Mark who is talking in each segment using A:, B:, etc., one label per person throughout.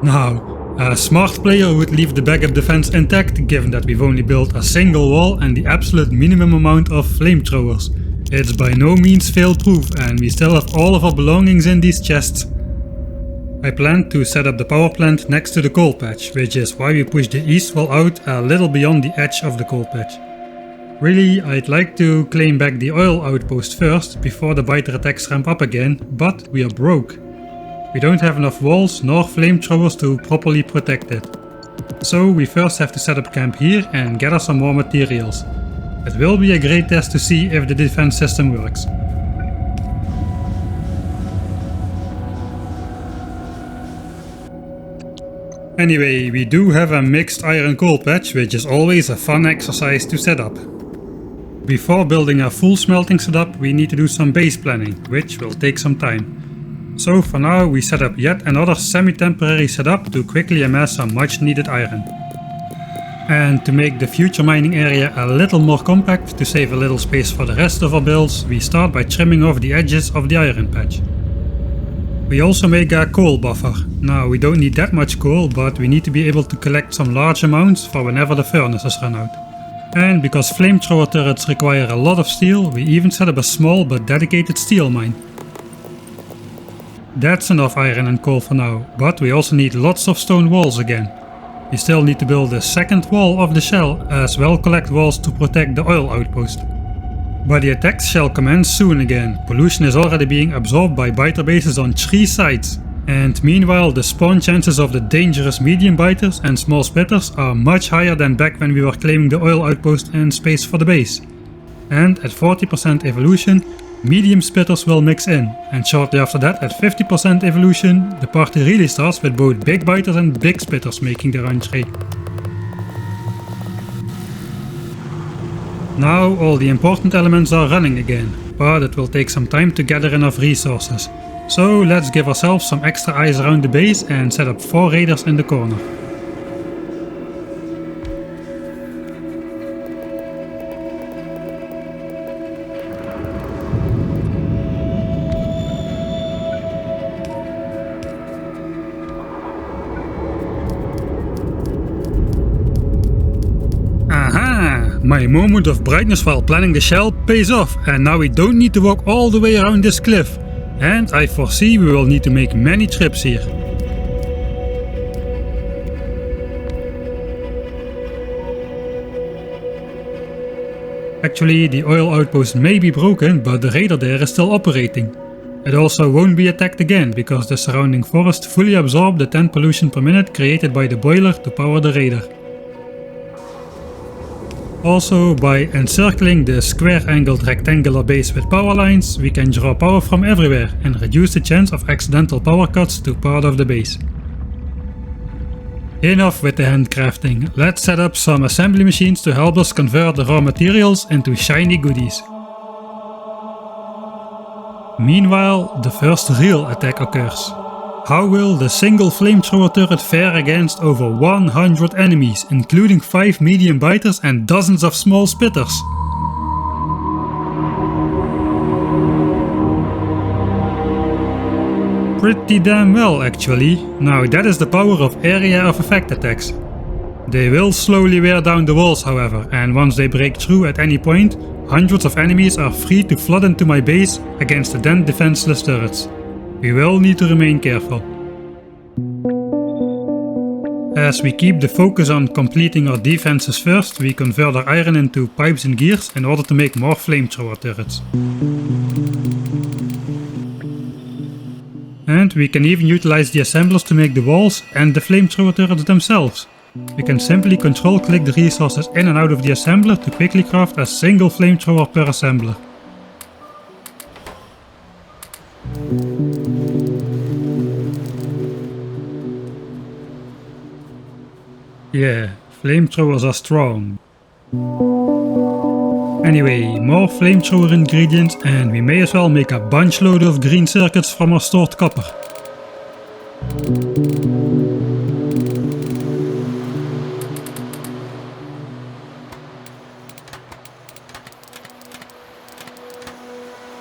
A: Now, a smart player would leave the backup defense intact given that we've only built a single wall and the absolute minimum amount of flamethrowers. It's by no means fail-proof and we still have all of our belongings in these chests. I planned to set up the power plant next to the coal patch, which is why we pushed the east wall out a little beyond the edge of the coal patch. Really, I'd like to claim back the oil outpost first before the biter attacks ramp up again, but we are broke. We don't have enough walls nor flamethrowers to properly protect it. So we first have to set up camp here and gather some more materials. It will be a great test to see if the defense system works. Anyway, we do have a mixed iron coal patch, which is always a fun exercise to set up. Before building a full smelting setup, we need to do some base planning, which will take some time. So for now we set up yet another semi-temporary setup to quickly amass some much needed iron. And to make the future mining area a little more compact, to save a little space for the rest of our builds, we start by trimming off the edges of the iron patch. We also make a coal buffer. Now we don't need that much coal, but we need to be able to collect some large amounts for whenever the furnaces run out. And because flamethrower turrets require a lot of steel, we even set up a small but dedicated steel mine. That's enough iron and coal for now, but we also need lots of stone walls again. We still need to build a second wall of the shell, as well collect walls to protect the oil outpost. But the attacks shall commence soon again. Pollution is already being absorbed by biter bases on 3 sides. And meanwhile the spawn chances of the dangerous medium biters and small spitters are much higher than back when we were claiming the oil outpost and space for the base. And at 40% evolution, medium spitters will mix in, and shortly after that at 50% evolution, the party really starts with both big biters and big spitters making their entree. Now all the important elements are running again, but it will take some time to gather enough resources. So let's give ourselves some extra eyes around the base and set up 4 raiders in the corner. My moment of brightness while planning the shell pays off, and now we don't need to walk all the way around this cliff. And I foresee we will need to make many trips here. Actually, the oil outpost may be broken, but the raider there is still operating. It also won't be attacked again, because the surrounding forest fully absorbed the 10 pollution per minute created by the boiler to power the raider. Also, by encircling the square-angled rectangular base with power lines, we can draw power from everywhere and reduce the chance of accidental power cuts to part of the base. Enough with the handcrafting, let's set up some assembly machines to help us convert the raw materials into shiny goodies. Meanwhile, the first real attack occurs. How will the single flamethrower turret fare against over 100 enemies, including 5 medium biters and dozens of small spitters? Pretty damn well actually. Now that is the power of area of effect attacks. They will slowly wear down the walls however, and once they break through at any point, hundreds of enemies are free to flood into my base against the then defenseless turrets. We will need to remain careful. As we keep the focus on completing our defenses first, we convert our iron into pipes and gears in order to make more flamethrower turrets. And we can even utilize the assemblers to make the walls and the flamethrower turrets themselves. We can simply control-click the resources in and out of the assembler to quickly craft a single flamethrower per assembler. Yeah, flamethrowers are strong. Anyway, more flamethrower ingredients and we may as well make a bunch load of green circuits from our stored copper.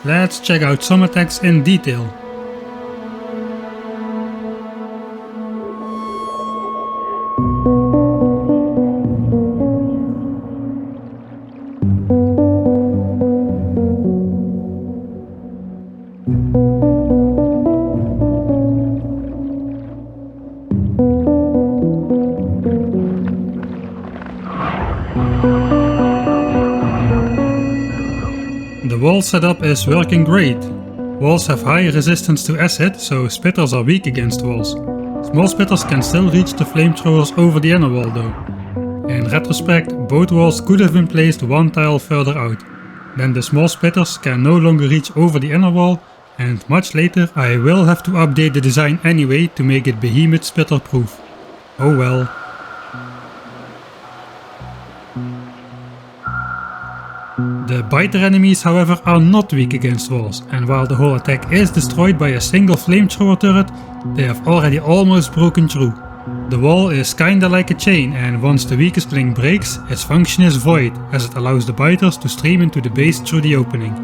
A: Let's check out some attacks in detail. wall setup is working great. Walls have high resistance to acid, so spitters are weak against walls. Small spitters can still reach the flamethrowers over the inner wall though. In retrospect, both walls could have been placed one tile further out. Then the small spitters can no longer reach over the inner wall, and much later I will have to update the design anyway to make it behemoth spitter proof. Oh well. The biter enemies however are not weak against walls, and while the whole attack is destroyed by a single flamethrower turret, they have already almost broken through. The wall is kinda like a chain, and once the weakest link breaks, its function is void, as it allows the biters to stream into the base through the opening.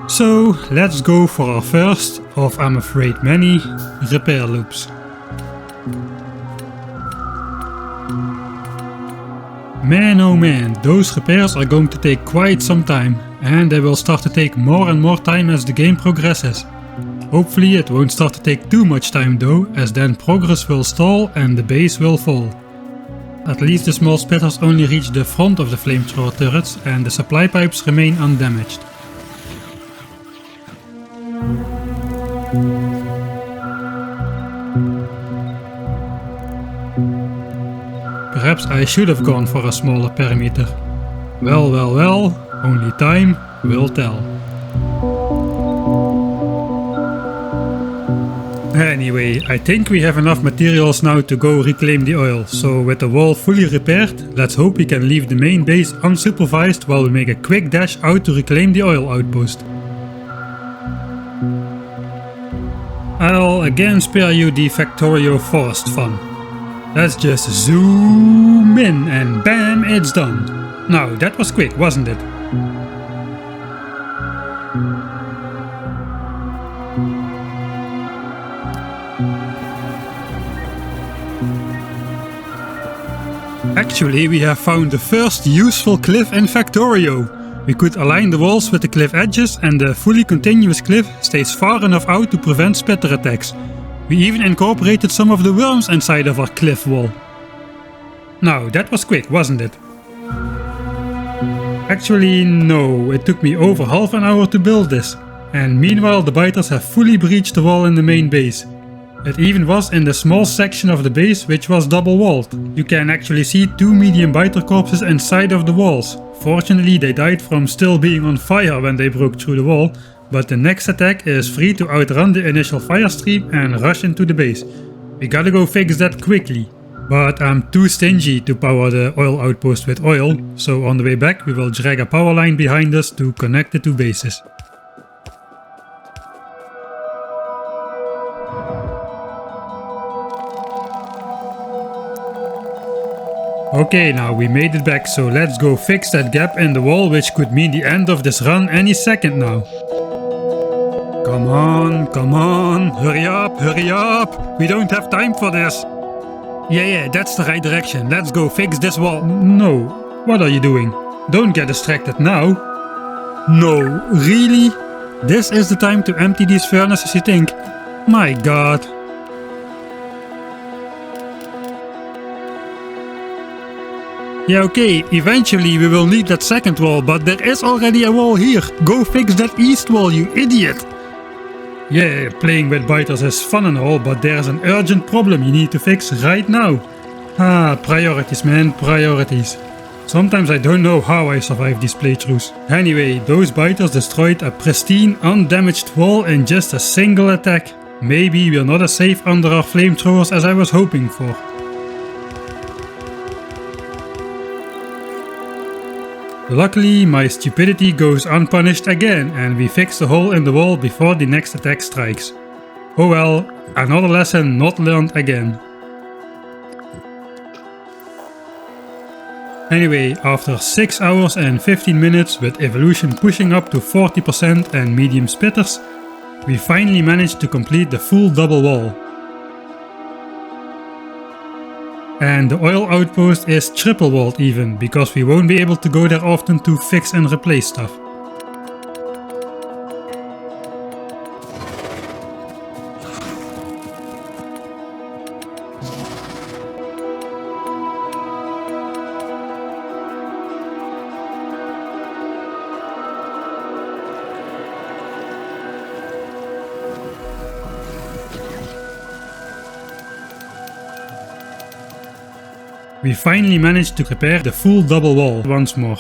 A: So let's go for our first, of I'm afraid many, repair loops. Man oh man, those repairs are going to take quite some time, and they will start to take more and more time as the game progresses. Hopefully it won't start to take too much time though, as then progress will stall and the base will fall. At least the small spitters only reach the front of the flamethrower turrets and the supply pipes remain undamaged. Perhaps I should have gone for a smaller perimeter. Well, only time will tell. Anyway, I think we have enough materials now to go reclaim the oil, so with the wall fully repaired, let's hope we can leave the main base unsupervised while we make a quick dash out to reclaim the oil outpost. I'll again spare you the Factorio forest fun. Let's just zoom in and bam, it's done. Now that was quick, wasn't it? Actually, we have found the first useful cliff in Factorio. We could align the walls with the cliff edges and the fully continuous cliff stays far enough out to prevent spitter attacks. We even incorporated some of the worms inside of our cliff wall. Now, that was quick, wasn't it? Actually, no, it took me over half an hour to build this. And meanwhile the biters have fully breached the wall in the main base. It even was in the small section of the base which was double walled. You can actually see two medium biter corpses inside of the walls. Fortunately they died from still being on fire when they broke through the wall, but the next attack is free to outrun the initial fire stream and rush into the base. We gotta go fix that quickly. But I'm too stingy to power the oil outpost with oil, so on the way back we will drag a power line behind us to connect the two bases. Okay, now we made it back, so let's go fix that gap in the wall, which could mean the end of this run any second now. Come on, hurry up, we don't have time for this. Yeah, that's the right direction, let's go fix this wall. No, what are you doing? Don't get distracted now. No, really? This is the time to empty these furnaces, you think? My god. Yeah, okay, eventually we will need that second wall, but there is already a wall here. Go fix that east wall, you idiot! Yeah, playing with biters is fun and all, but there's an urgent problem you need to fix right now. Priorities man, priorities. Sometimes I don't know how I survive these playthroughs. Anyway, those biters destroyed a pristine, undamaged wall in just a single attack. Maybe we're not as safe under our flamethrowers as I was hoping for. Luckily, my stupidity goes unpunished again and we fix the hole in the wall before the next attack strikes. Oh well, another lesson not learned again. Anyway, after 6 hours and 15 minutes with evolution pushing up to 40% and medium spitters, we finally managed to complete the full double wall. And the oil outpost is triple walled even, because we won't be able to go there often to fix and replace stuff. We finally managed to repair the full double wall once more.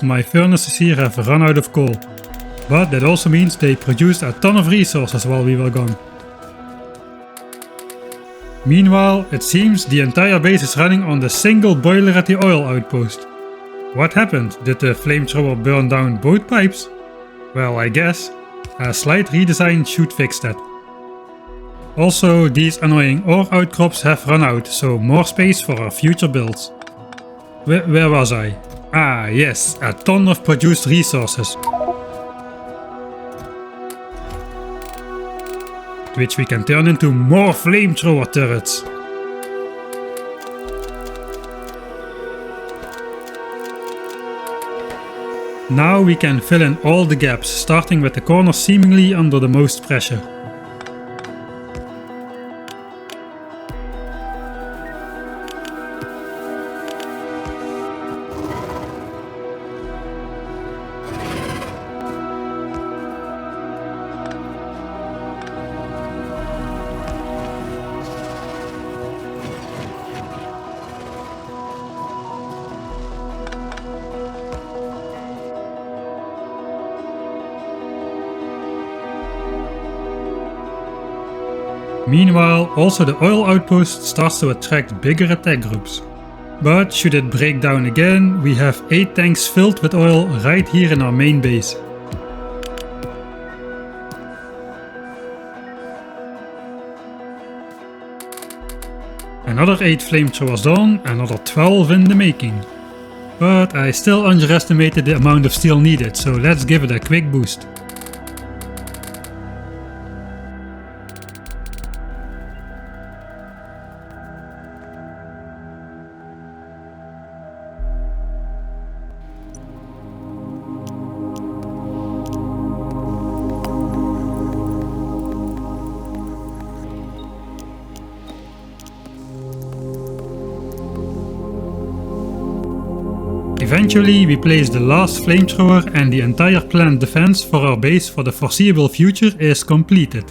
A: My furnaces here have run out of coal, but that also means they produced a ton of resources while we were gone. Meanwhile, it seems the entire base is running on the single boiler at the oil outpost. What happened? Did the flamethrower burn down both pipes? Well, I guess a slight redesign should fix that. Also, these annoying ore outcrops have run out, so more space for our future builds. Where was I? Ah yes, a ton of produced resources, which we can turn into more flamethrower turrets. Now we can fill in all the gaps, starting with the corners seemingly under the most pressure. Meanwhile, also the oil outpost starts to attract bigger attack groups. But should it break down again, we have 8 tanks filled with oil right here in our main base. Another 8 flamethrowers done, another 12 in the making. But I still underestimated the amount of steel needed, so let's give it a quick boost. Eventually we place the last flamethrower and the entire plant defense for our base for the foreseeable future is completed.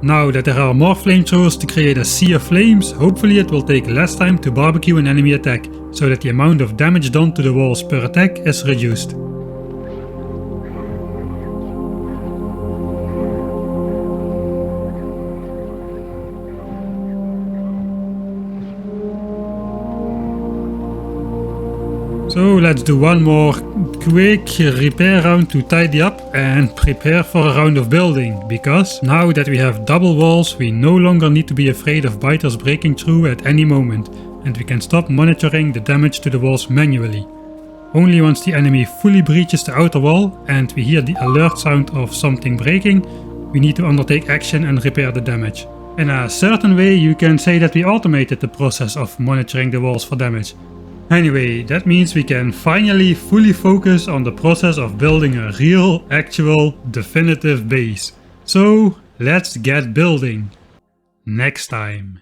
A: Now that there are more flamethrowers to create a sea of flames, hopefully it will take less time to barbecue an enemy attack, so that the amount of damage done to the walls per attack is reduced. So let's do one more quick repair round to tidy up and prepare for a round of building, because now that we have double walls we no longer need to be afraid of biters breaking through at any moment, and we can stop monitoring the damage to the walls manually. Only once the enemy fully breaches the outer wall and we hear the alert sound of something breaking, we need to undertake action and repair the damage. In a certain way you can say that we automated the process of monitoring the walls for damage. Anyway, that means we can finally fully focus on the process of building a real, actual, definitive base. So let's get building. Next time.